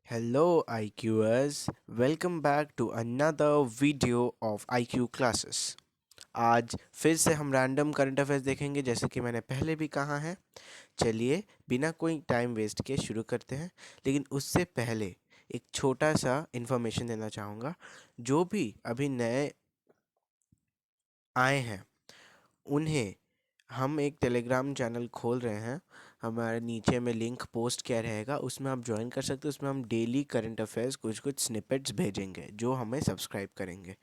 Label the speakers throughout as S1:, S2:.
S1: Hello IQers, welcome back to another video of IQ classes। आज फिर से हम रैंडम करंट अफेयर्स देखेंगे जैसे कि मैंने पहले भी कहा है। चलिए बिना कोई टाइम वेस्ट किए शुरू करते हैं, लेकिन उससे पहले एक छोटा सा इन्फॉर्मेशन देना चाहूँगा। जो भी अभी नए आए हैं उन्हें हम एक टेलीग्राम चैनल खोल रहे हैं। हमारे नीचे में लिंक पोस्ट किया रहेगा, उसमें आप ज्वाइन कर सकते हो। उसमें हम डेली करंट अफेयर्स कुछ कुछ स्निपेट्स भेजेंगे जो हमें सब्सक्राइब करेंगे।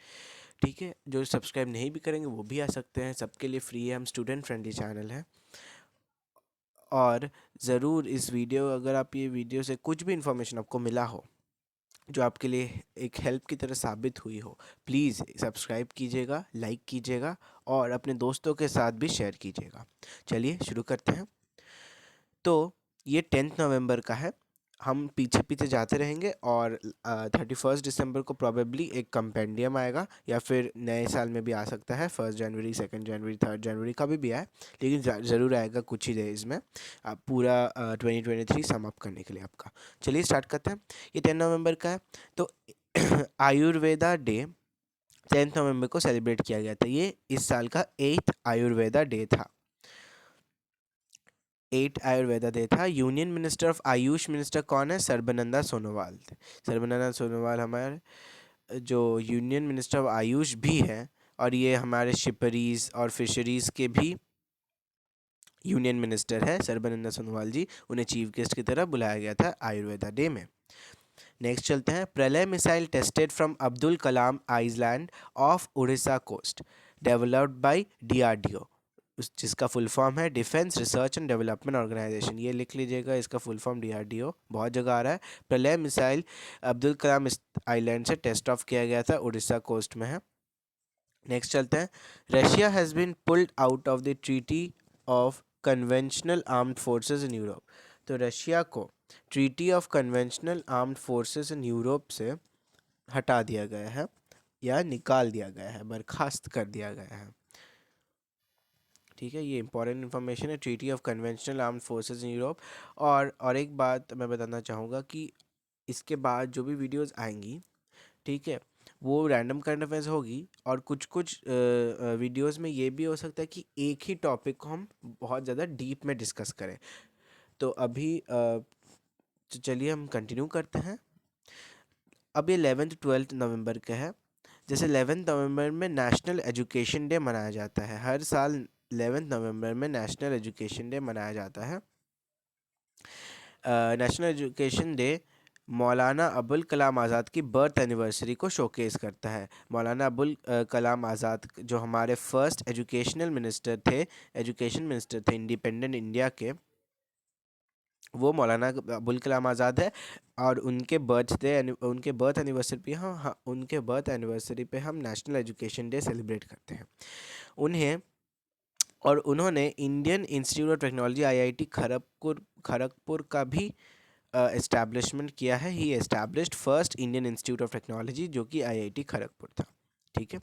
S1: ठीक है, जो सब्सक्राइब नहीं भी करेंगे वो भी आ सकते हैं, सबके लिए फ्री है। हम स्टूडेंट फ्रेंडली चैनल है। और ज़रूर इस वीडियो, अगर आप ये वीडियो से कुछ भी इन्फॉर्मेशन आपको मिला हो जो आपके लिए एक हेल्प की तरह साबित हुई हो, प्लीज़ सब्सक्राइब कीजिएगा, लाइक कीजिएगा और अपने दोस्तों के साथ भी शेयर कीजिएगा। चलिए शुरू करते हैं। तो ये 10 नवंबर का है। हम पीछे पीछे जाते रहेंगे और 31 दिसंबर को प्रॉबेबली एक कंपेंडियम आएगा, या फिर नए साल में भी आ सकता है। 1 जनवरी, 2 जनवरी, 3 जनवरी का भी आया है, लेकिन ज़रूर आएगा कुछ ही डेज में। आप पूरा 2023 सम अप करने के लिए आपका। चलिए स्टार्ट करते हैं। ये 10 नवंबर का है। तो आयुर्वेदा डे 10 नवंबर को सेलिब्रेट किया गया था। ये इस साल का 8th आयुर्वेदा डे था। 8 आयुर्वेदा डे था। Union minister of Ayush minister कौन है? सर्बानंदा सोनोवाल थे। सर्बानंदा सोनोवाल हमारे जो यूनियन मिनिस्टर ऑफ आयुष भी हैं, और ये हमारे शिपरीज और फिशरीज के भी यूनियन मिनिस्टर है सर्बानंदा सोनोवाल जी। उन्हें चीफ गेस्ट की तरह बुलाया गया था आयुर्वेदा डे में। नेक्स्ट चलते हैं। Pralay missile tested from Abdul Kalam island of Odisha coast, developed by DRDO, जिसका फुल फॉर्म है defence research and development organisation. ये लिख लीजिएगा, इसका फुल फॉर्म डीआरडीओ, बहुत जगह आ रहा है। प्रलय मिसाइल अब्दुल कलाम आइलैंड से टेस्ट ऑफ किया गया था, उड़ीसा कोस्ट में है। नेक्स्ट चलते हैं। Russia has been pulled out of the treaty of conventional armed forces in Europe. तो रशिया को treaty of conventional armed forces in Europe से हटा दिया गया है, या निकाल दिया गया है, बर्खास्त कर दिया गया है। ठीक है, ये इंपॉर्टेंट इन्फॉर्मेशन है, treaty of conventional armed forces in Europe. और एक बात मैं बताना चाहूँगा कि इसके बाद जो भी वीडियोस आएंगी, ठीक है, वो रैंडम करंट अफेयर्स होगी। और कुछ कुछ वीडियोस में ये भी हो सकता है कि एक ही टॉपिक को हम बहुत ज़्यादा डीप में डिस्कस करें। तो अभी चलिए हम कंटिन्यू करते हैं। अब ये 11th-12th नवंबर का है। जैसे 11th नवंबर में नेशनल एजुकेशन डे मनाया जाता है। हर साल 11th नवंबर में नेशनल एजुकेशन डे मनाया जाता है। National education day Maulana Abul Kalam Azad की बर्थ एनिवर्सरी को शोकेस करता है। मौलाना अबुल कलाम आज़ाद जो हमारे फर्स्ट एजुकेशन मिनिस्टर थे इंडिपेंडेंट इंडिया के, वो मौलाना अबुल कलाम आज़ाद है। और उनके बर्थ एनिवर्सरी पे उनके बर्थ एनिवर्सरी पे हम नेशनल एजुकेशन डे सेलिब्रेट करते हैं उन्हें। और उन्होंने Indian institute of technology IIT Kharagpur का भी एस्टैब्लिशमेंट किया है। ही established first Indian institute of technology, जो कि आईआईटी खड़गपुर था। ठीक है,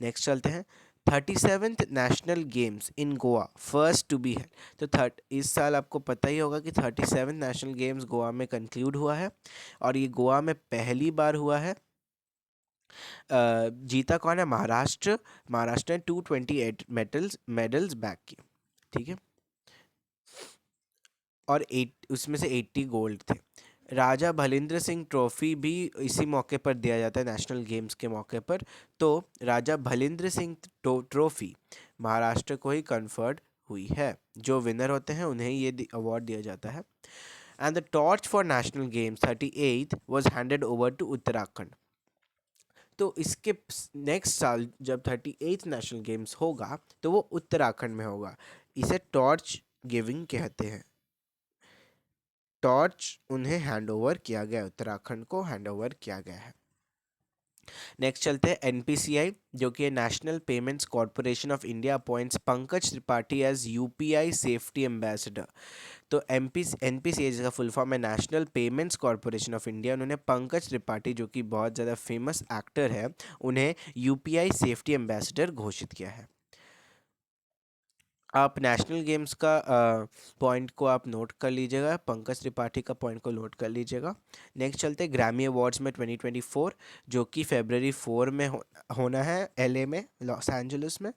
S1: नेक्स्ट चलते हैं। 37th national games in Goa first to be है। तो इस साल आपको पता ही होगा कि 37th नेशनल गेम्स गोवा में कंक्लूड हुआ है, और ये गोवा में पहली बार हुआ है। जीता कौन है? महाराष्ट्र ने 228 मेडल्स बैक की। ठीक है, और 8 उसमें से 80 गोल्ड थे। राजा भलिंद्र सिंह ट्रॉफी भी इसी मौके पर दिया जाता है, नेशनल गेम्स के मौके पर। तो राजा भलिंद्र सिंह ट्रॉफी महाराष्ट्र को ही कन्फर्ड हुई है। जो विनर होते हैं उन्हें ये अवार्ड दिया जाता है। And the torch for national games 38 was handed over to Uttarakhand. तो इसके नेक्स्ट साल जब 38th नेशनल गेम्स होगा तो वो उत्तराखंड में होगा। इसे टॉर्च गिविंग कहते हैं। टॉर्च उन्हें हैंड ओवर किया गया, उत्तराखंड को हैंड ओवर किया गया है। नेक्स्ट चलते हैं। एनपीसीआई, जो कि national payments corporation of India, appoints Pankaj Tripathi as UPI safety ambassador. तो एनपीसीआई जिसका फुल फॉर्म है national payments corporation of India, उन्होंने पंकज त्रिपाठी, जो कि बहुत ज़्यादा फेमस एक्टर है, उन्हें यूपीआई सेफ्टी एम्बेसडर घोषित किया है। आप नेशनल गेम्स का पॉइंट को आप नोट कर लीजिएगा, पंकज त्रिपाठी का पॉइंट को नोट कर लीजिएगा। नेक्स्ट चलते ग्रैमी अवार्ड्स में 2024, जो कि February 4 में होना है LA में, लॉस एंजलिस में।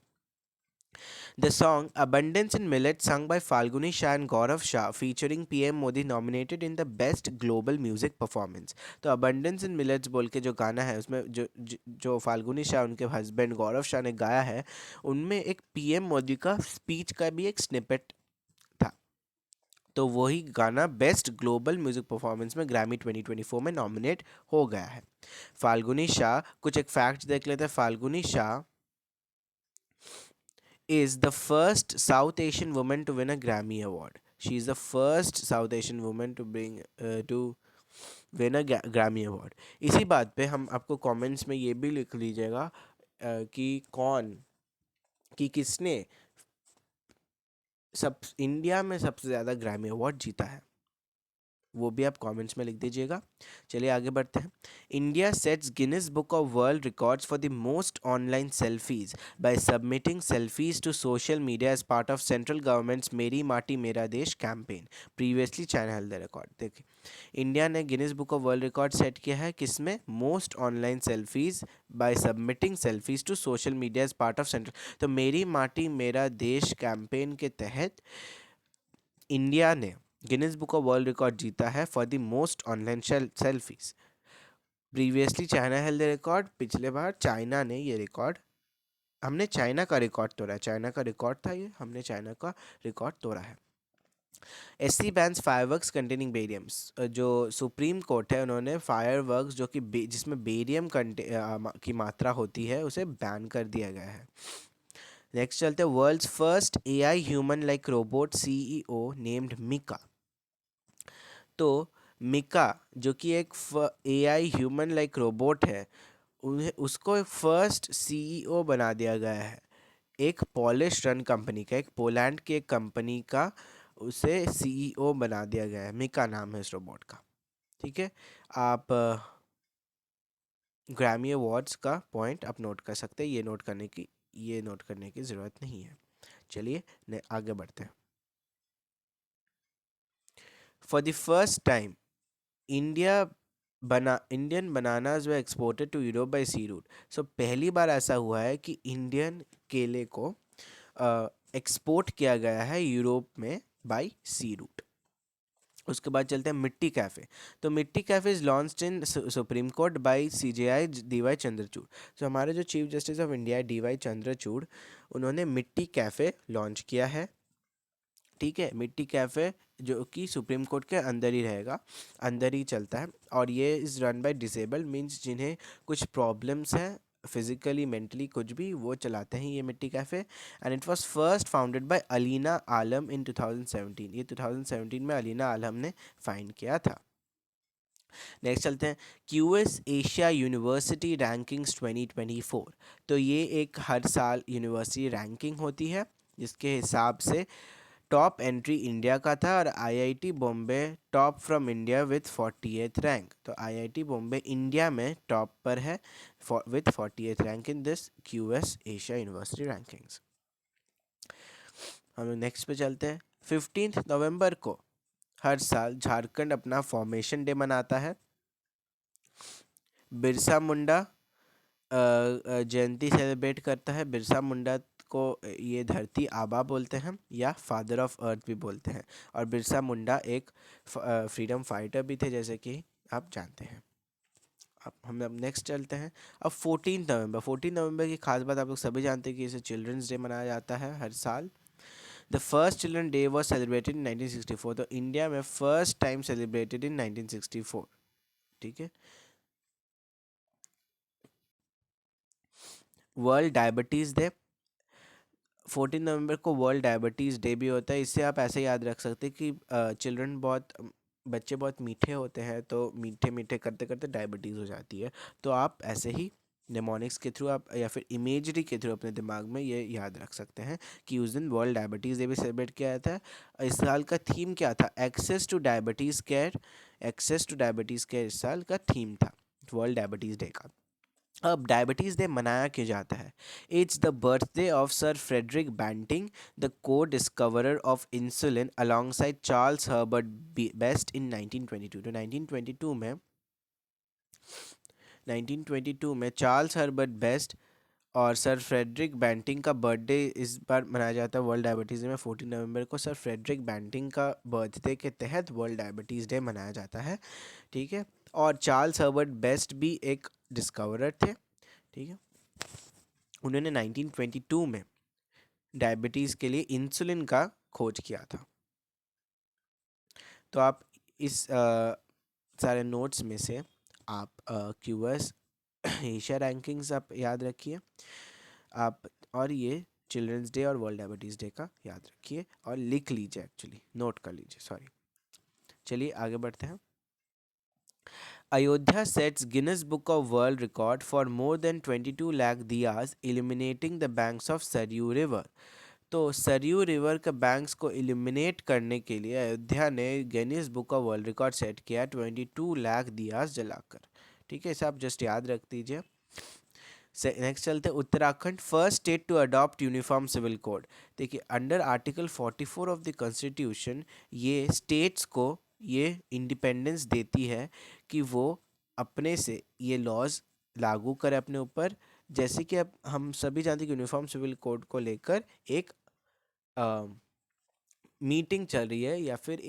S1: The song Abundance in Millet, sung by Falguni Shah and Gaurav Shah, featuring PM Modi, nominated in the Best Global Music Performance। तो Abundance in Millets बोल के जो गाना है उसमें जो फाल्गुनी शाह उनके हस्बैंड गौरव शाह ने गाया है, उनमें एक PM मोदी का स्पीच का भी एक स्निपेट था। तो वही गाना बेस्ट ग्लोबल म्यूजिक परफॉर्मेंस में ग्रैमी 2024 में नॉमिनेट हो गया है। फाल्गुनी शाह, कुछ एक फैक्ट्स देख लेते हैं। Falguni Shah is the first South Asian woman to win a Grammy Award. She is the first South Asian woman to win a Grammy Award. इसी बात पे हम आपको कमेंट्स में ये भी लिख लीजिएगा कि किसने सब इंडिया में सबसे ज़्यादा ग्रैमी अवार्ड जीता है, वो भी आप कमेंट्स में लिख दीजिएगा। चलिए आगे बढ़ते हैं। India sets Guinness book of world records for the most online selfies by submitting selfies to social media as part of central government's Meri Maati Mera Desh campaign. Previously China held the record. देखिए, इंडिया ने Guinness book of world record set किया है किसमें? Most online selfies by submitting selfies to social media as part of central. तो Meri Maati Mera Desh campaign के तहत India ने Guinness book of world record जीता है for the most online selfies. Previously China held the record. पिछले बार चाइना ने ये record, हमने चाइना का रिकॉर्ड तोड़ा है। चाइना का रिकॉर्ड था ये, हमने चाइना का रिकॉर्ड तोड़ा है। SC bans fireworks containing bariums. जो सुप्रीम कोर्ट है उन्होंने फायरवर्क्स जो कि जिसमें बेरियम की मात्रा होती है उसे बैन कर दिया गया है। नेक्स्ट चलते हैं। World's first AI human like robot CEO named Mika. तो मिका जो कि एक AI ह्यूमन लाइक रोबोट है, उन्हें उसको फर्स्ट CEO बना दिया गया है एक पॉलिश रन कंपनी का, एक पोलैंड की एक कंपनी का उसे CEO बना दिया गया है। मिका नाम है इस रोबोट का। ठीक है, आप ग्रैमी अवार्ड्स का पॉइंट आप नोट कर सकते हैं, ये नोट करने की ज़रूरत नहीं है। चलिए आगे बढ़ते हैं। For the first time Indian bananas were exported to Europe by sea route. So पहली बार ऐसा हुआ है कि इंडियन केले को एक्सपोर्ट किया गया है यूरोप में बाय सी रूट। उसके बाद चलते हैं मिट्टी कैफ़े। तो मिट्टी cafe is launched in supreme court by CJI DY Chandrachud. तो हमारे जो chief justice of India DY Chandrachud, उन्होंने मिट्टी कैफ़े लॉन्च किया है। ठीक है, मिट्टी कैफ़े जो कि सुप्रीम कोर्ट के अंदर ही रहेगा, अंदर ही चलता है। और ये is run by disabled, means जिन्हें कुछ प्रॉब्लम्स हैं फिजिकली मेंटली कुछ भी, वो चलाते हैं ये Mitti cafe. And it was first founded by Alina Alam in 2017। ये 2017 में अलीना आलम ने फाइंड किया था। नेक्स्ट चलते हैं। QS Asia university rankings 2024। तो ये एक हर साल यूनिवर्सिटी रैंकिंग होती है जिसके हिसाब से टॉप एंट्री इंडिया का था, और IIT Bombay top from India with 48th rank. तो IIT बॉम्बे इंडिया में टॉप पर है with 48th rank in this QS Asia university rankings. हम नेक्स्ट पे चलते हैं। 15 नवंबर को हर साल झारखंड अपना फॉर्मेशन डे मनाता है। बिरसा मुंडा जयंती सेलिब्रेट करता है। बिरसा मुंडा को ये धरती आबा बोलते हैं या फादर ऑफ अर्थ भी बोलते हैं। और बिरसा मुंडा एक फ्रीडम फाइटर भी थे, जैसे कि आप जानते हैं। अब नेक्स्ट चलते हैं। अब 14 नवंबर की खास बात आप लोग सभी जानते हैं कि इसे चिल्ड्रंस डे मनाया जाता है हर साल। The first children day was celebrated in 1964। तो इंडिया में फर्स्ट टाइम सेलिब्रेटेड इन 1964। ठीक है। वर्ल्ड डायबिटीज़ डे, 14 नवंबर को वर्ल्ड डायबिटीज़ डे भी होता है। इससे आप ऐसे याद रख सकते हैं कि बच्चे बहुत मीठे होते हैं, तो मीठे मीठे करते करते डायबिटीज़ हो जाती है। तो आप ऐसे ही नेमोनिक्स के थ्रू आप या फिर इमेजरी के थ्रू अपने दिमाग में ये याद रख सकते हैं कि उस दिन वर्ल्ड डायबिटीज़ डे भी सेलिब्रेट किया जाता है। इस साल का थीम क्या था? Access to diabetes care. Access to diabetes care इस साल का थीम था वर्ल्ड डायबिटीज़ डे का। अब डायबिटीज़ डे मनाया क्यों जाता है? It's the birthday of sir Frederick Banting, the co discoverer of insulin alongside Charles Herbert Best in 1922। तो 1922 में चार्ल्स हर्बर्ट बेस्ट और सर फ्रेडरिक बैंटिंग का बर्थडे इस बार मनाया जाता है वर्ल्ड डायबिटीज़ डे में 14 नवंबर को। सर फ्रेडरिक बैंटिंग का बर्थडे के तहत वर्ल्ड डायबिटीज़ डे मनाया जाता है, ठीक है। और चार्ल्स हर्बर्ट बेस्ट भी एक डिस्कवरर थे, ठीक है। उन्होंने 1922 में डायबिटीज़ के लिए इंसुलिन का खोज किया था। तो आप इस सारे नोट्स में से आप क्यूएस एशिया रैंकिंग्स आप याद रखिए आप, और ये चिल्ड्रंस डे और वर्ल्ड डायबिटीज़ डे का याद रखिए और लिख लीजिए, एक्चुअली नोट कर लीजिए, सॉरी। चलिए आगे बढ़ते हैं। Ayodhya sets Guinness book of world record for more than 22 lakh diyas illuminating the banks of Sarayu river. तो सरयू रिवर के बैंक्स को इल्यूमिनेट करने के लिए अयोध्या ने Guinness book of world record set किया 22 लाख दियाज जलाकर, ठीक है। इसे आप जस्ट याद रख दीजिए। नेक्स्ट चलते हैं, Uttarakhand first state to adopt uniform civil code. देखिए under article 44 of the constitution ये स्टेट्स को ये इंडिपेंडेंस देती है कि वो अपने से ये लॉज लागू करें अपने ऊपर। जैसे कि अब हम सभी जानते हैं कि यूनिफॉर्म सिविल कोड को लेकर एक मीटिंग चल रही है या फिर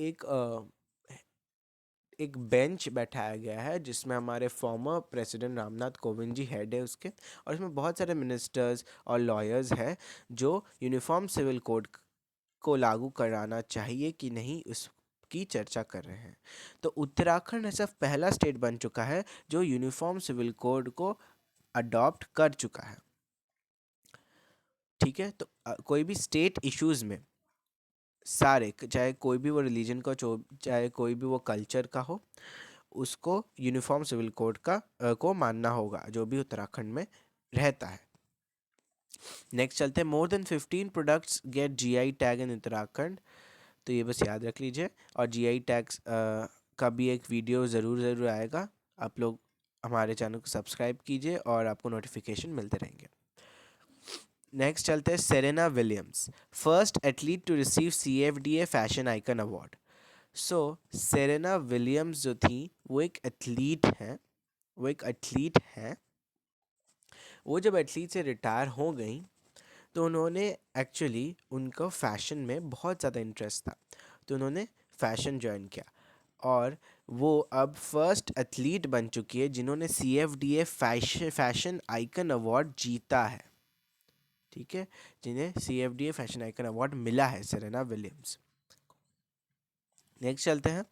S1: एक बेंच बैठाया गया है जिसमें हमारे former president Ramnath Kovind ji head है उसके, और इसमें बहुत सारे मिनिस्टर्स और लॉयर्स हैं जो यूनिफॉर्म सिविल कोड को लागू कराना चाहिए कि नहीं उसकी चर्चा कर रहे हैं। तो उत्तराखंड ऐसा पहला स्टेट बन चुका है जो यूनिफॉर्म सिविल कोड को अडॉप्ट कर चुका है, ठीक है। तो कोई भी स्टेट इश्यूज में सारे, चाहे कोई भी वो रिलीजन का चाहे कोई भी वो कल्चर का हो, उसको यूनिफॉर्म सिविल कोड का को मानना होगा जो भी उत्तराखंड में रहता है। नेक्स्ट चलते हैं, more than 15 products get GI tag in Uttarakhand. तो ये बस याद रख लीजिए, और जीआई टैग्स का भी एक वीडियो ज़रूर आएगा। आप लोग हमारे चैनल को सब्सक्राइब कीजिए और आपको नोटिफिकेशन मिलते रहेंगे। नेक्स्ट चलते हैं, Serena Williams first athlete to receive CFDA fashion icon award. So Serena Williams जो थी वो एक एथलीट हैं। वो जब एथलीट से रिटायर हो गई तो उन्होंने एक्चुअली उनको फ़ैशन में बहुत ज़्यादा इंटरेस्ट था, तो उन्होंने फ़ैशन ज्वाइन किया और वो अब फर्स्ट एथलीट बन चुकी है जिन्होंने CFDA फैशन आइकन अवार्ड जीता है, ठीक है, जिन्हें CFDA फैशन आइकन अवार्ड मिला है सेरेना विलियम्स। नेक्स्ट चलते हैं,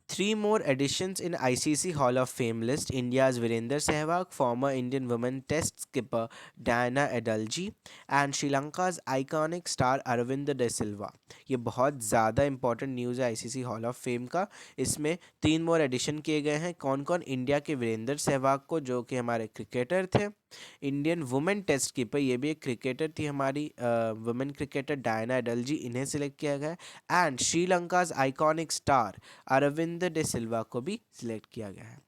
S1: 3 more additions in ICC Hall of Fame list: India's Virender Sehwag, former Indian women test skipper Diana Adalji, and Sri Lanka's iconic star Aravind De Silva। ये बहुत ज़्यादा important news है ICC hall of fame का। इसमें 3 मोर addition किए गए हैं। कौन कौन? इंडिया के वीरेंद्र सहवाग को, जो कि हमारे क्रिकेटर थे। इंडियन वुमेन टेस्ट कीपर, ये भी एक क्रिकेटर थी हमारी वुमेन क्रिकेटर डायना एडल्जी, इन्हें सिलेक्ट किया गया। And Sri Lanka's iconic star Aravinda de Silva को भी सिलेक्ट किया गया है।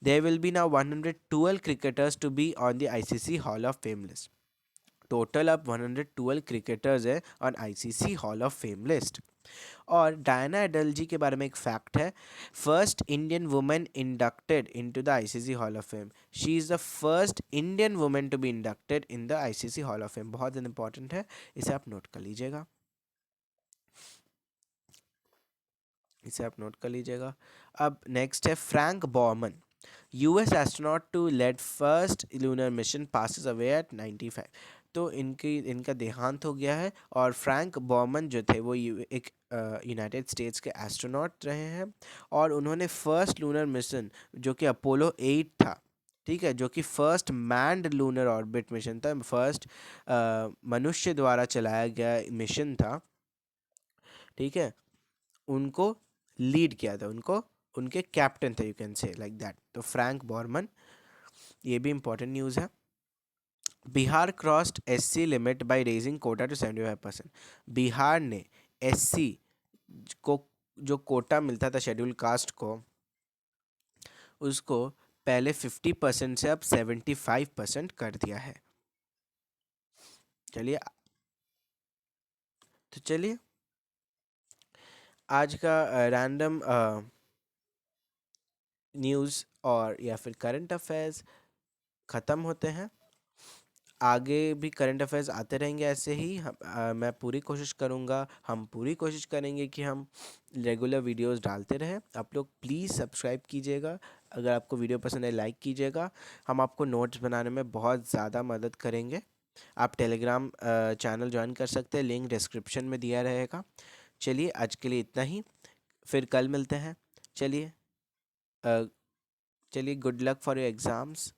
S1: There will be now 112 cricketers to be on the ICC hall of fame list. Total अब 112 क्रिकेटर्स है on ICC hall of fame list. और डायना एडल्जी के बारे में एक फैक्ट है, first Indian women inducted into the ICC hall of fame. She is the first Indian women to B inducted in the ICC hall of fame. बहुत important है, इसे आप नोट कर लीजिएगा, इसे आप नोट कर लीजिएगा। अब नेक्स्ट है, Frank Borman, US astronaut to led first lunar mission, passes away at 95। तो इनका देहांत हो गया है। और फ्रैंक बॉर्मन जो थे वो एक यूनाइटेड स्टेट्स के एस्ट्रोनॉट रहे हैं और उन्होंने फर्स्ट लूनर मिशन जो कि अपोलो 8 था, ठीक है, जो कि first manned lunar orbit mission था, फर्स्ट मनुष्य द्वारा चलाया गया मिशन था, ठीक है, उनको लीड किया था, उनको उनके कैप्टन थे, you can say like that. तो फ्रैंक बॉर्मन, ये भी इंपॉर्टेंट न्यूज़ है। Bihar crossed SC limit by raising quota to 75%। Bihar ने SC को जो कोटा मिलता था शेड्यूल कास्ट को, उसको पहले 50% से अब 75% कर दिया है। चलिए, तो चलिए आज का रैंडम न्यूज़ और या फिर करंट अफेयर्स ख़त्म होते हैं। आगे भी करंट अफेयर्स आते रहेंगे ऐसे ही। मैं पूरी कोशिश करूँगा, हम पूरी कोशिश करेंगे कि हम रेगुलर वीडियोस डालते रहें। आप लोग प्लीज़ सब्सक्राइब कीजिएगा, अगर आपको वीडियो पसंद है लाइक कीजिएगा। हम आपको नोट्स बनाने में बहुत ज़्यादा मदद करेंगे। आप टेलीग्राम चैनल ज्वाइन कर सकते हैं, लिंक डिस्क्रिप्शन में दिया रहेगा। चलिए आज के लिए इतना ही, फिर कल मिलते हैं। चलिए, चलिए, good luck for your exams.